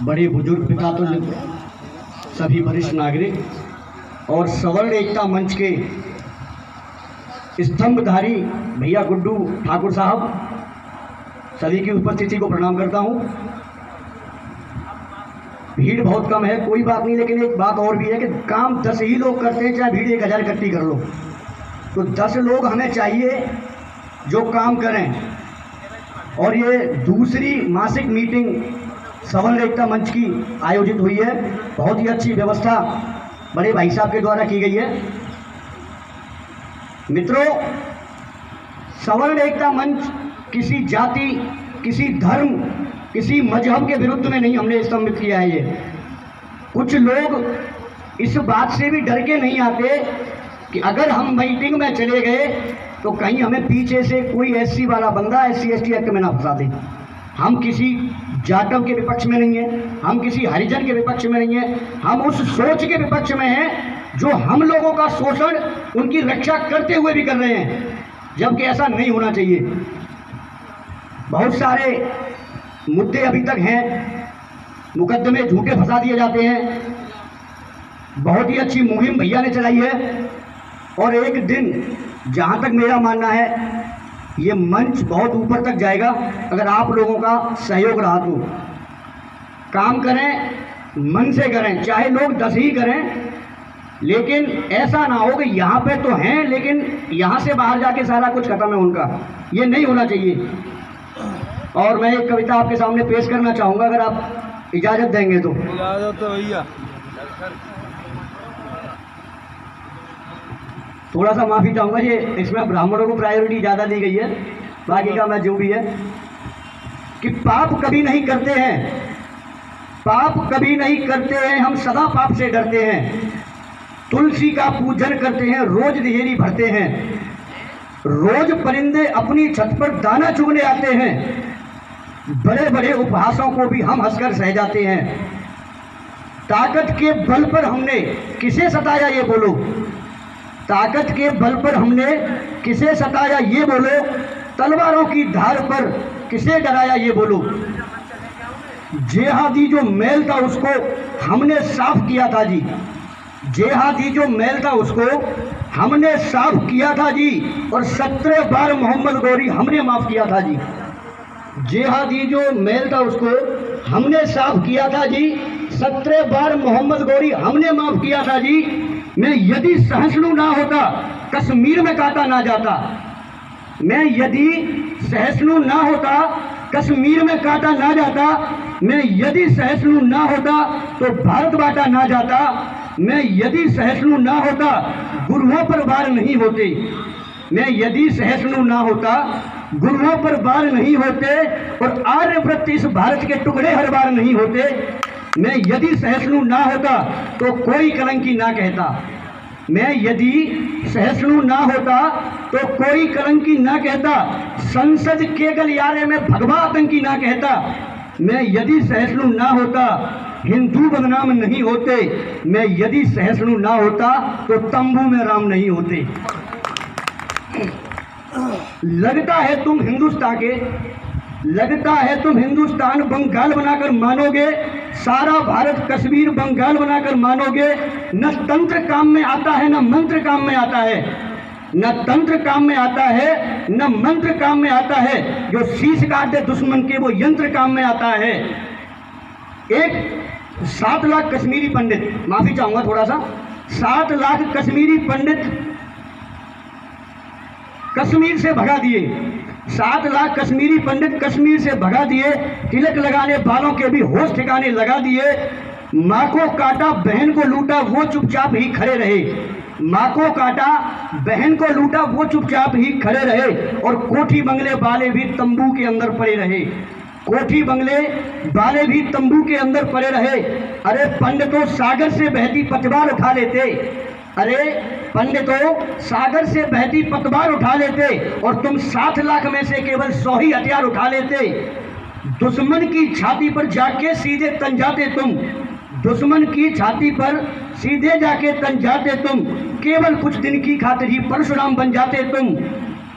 बड़े बुजुर्ग पितातुल्य, सभी वरिष्ठ नागरिक और सवर्ण एकता मंच के स्तंभधारी भैया गुड्डू ठाकुर साहब, सभी की उपस्थिति को प्रणाम करता हूं। भीड़ बहुत कम है, कोई बात नहीं, लेकिन एक बात और भी है कि काम 10 ही लोग करते हैं, चाहे भीड़ 1000 इकट्ठी कर लो, तो 10 लोग हमें चाहिए जो काम करें। और ये दूसरी मासिक मीटिंग सवर्ण एकता मंच की आयोजित हुई है। बहुत ही अच्छी व्यवस्था बड़े भाई साहब के द्वारा की गई है। मित्रों, सवर्ण एकता मंच किसी जाति, किसी धर्म, किसी मजहब के विरुद्ध में नहीं हमने स्तंभित किया है। ये कुछ लोग इस बात से भी डर के नहीं आते कि अगर हम मीटिंग में चले गए तो कहीं हमें पीछे से कोई एससी वाला बंदा SC/ST एक्ट में ना फंसा दे। हम किसी जाटव के विपक्ष में नहीं है, हम किसी हरिजन के विपक्ष में नहीं है, हम उस सोच के विपक्ष में हैं जो हम लोगों का शोषण उनकी रक्षा करते हुए भी कर रहे हैं, जबकि ऐसा नहीं होना चाहिए। बहुत सारे मुद्दे अभी तक हैं, मुकदमे झूठे फंसा दिए जाते हैं। बहुत ही अच्छी मुहिम भैया ने चलाई है और एक दिन, जहाँ तक मेरा मानना है, ये मंच बहुत ऊपर तक जाएगा अगर आप लोगों का सहयोग रहा तो। काम करें, मन से करें, चाहे लोग 10 ही करें, लेकिन ऐसा ना हो कि यहाँ पे तो हैं लेकिन यहाँ से बाहर जाके सारा कुछ खत्म है उनका। ये नहीं होना चाहिए। और मैं एक कविता आपके सामने पेश करना चाहूँगा, अगर आप इजाज़त देंगे तो। इजाज़त तो भैया। थोड़ा सा माफ़ी चाहूँगा, ये इसमें ब्राह्मणों को प्रायोरिटी ज़्यादा दी गई है, बाकी का मैं जो भी है कि पाप कभी नहीं करते हैं, पाप कभी नहीं करते हैं, हम सदा पाप से डरते हैं। तुलसी का पूजन करते हैं, रोज दिहेरी भरते हैं, रोज परिंदे अपनी छत पर दाना चुगने आते हैं, बड़े बड़े उपहासों को भी हम हंसकर सह जाते हैं। ताकत के बल पर हमने किसे सताया ये बोलो, ताकत के बल पर हमने किसे सताया ये बोलो, तलवारों की धार पर किसे डराया ये बोलो। जेहादी जो मैल था उसको हमने साफ किया था जी, जेहादी जो मैल था उसको हमने साफ किया था जी, और 17 बार मोहम्मद गौरी हमने माफ़ किया था जी। जेहादी जो मैल था उसको हमने साफ किया था जी, 17 बार मोहम्मद गौरी हमने माफ़ किया था जी। मैं यदि सहिष्णु ना होता कश्मीर में काटा ना जाता, मैं यदि सहिष्णु ना होता कश्मीर में काटा ना जाता, मैं यदि सहिष्णु ना होता तो भारत बांटा ना जाता, मैं यदि सहिष्णु ना होता गुरुओं पर वार नहीं होते, मैं यदि सहिष्णु ना होता गुरुओं पर वार नहीं होते, और आर्यव्रत इस भारत के टुकड़े हर बार नहीं होते। मैं यदि सहिष्णु ना होता तो कोई कलंकी ना कहता, मैं यदि सहिष्णु ना होता तो कोई कलंकी ना कहता, संसद के गलियारे में भगवा आतंकी ना कहता, मैं यदि सहिष्णु ना होता हिंदू बदनाम नहीं होते, मैं यदि सहिष्णु ना होता तो तंबू में राम नहीं होते। लगता है तुम हिंदुस्तान के, लगता है तुम हिंदुस्तान बंगाल बनाकर मानोगे, सारा भारत कश्मीर बंगाल बनाकर मानोगे। न तंत्र काम में आता है न मंत्र काम में आता है, न तंत्र काम में आता है न मंत्र काम में आता है, जो शीश काट दे दुश्मन के वो यंत्र काम में आता है। एक 7 लाख कश्मीरी पंडित, माफी चाहूंगा थोड़ा सा, 7 लाख कश्मीरी पंडित कश्मीर से भगा दिए, 7 लाख कश्मीरी पंडित कश्मीर से भगा दिए, तिलक लगाने वालों के भी होश ठिकाने लगा दिए। माँ को काटा बहन को लूटा वो चुपचाप ही खड़े रहे, माँ को काटा बहन को लूटा वो चुपचाप ही खड़े रहे, और कोठी बंगले वाले भी तंबू के अंदर पड़े रहे, कोठी बंगले वाले भी तंबू के अंदर पड़े रहे। अरे पंडितों सागर से बहती पतवार उठा लेते, अरे पंडितों सागर से बहती पतवार उठा लेते, और तुम 7 लाख में से केवल 100 ही हथियार उठा लेते। दुश्मन की छाती पर जाके सीधे तन जाते तुम, दुश्मन की छाती पर सीधे जाके तन जाते तुम, केवल कुछ दिन की खातिर ही परशुराम बन जाते तुम।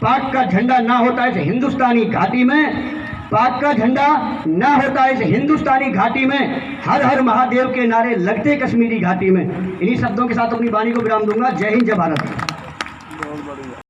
पाक का झंडा ना होता इस हिंदुस्तानी घाटी में, पाक का झंडा ना होता इस हिंदुस्तानी घाटी में, हर हर महादेव के नारे लगते कश्मीरी घाटी में। इन्हीं शब्दों के साथ अपनी वाणी को विराम दूंगा। जय हिंद, जय भारत।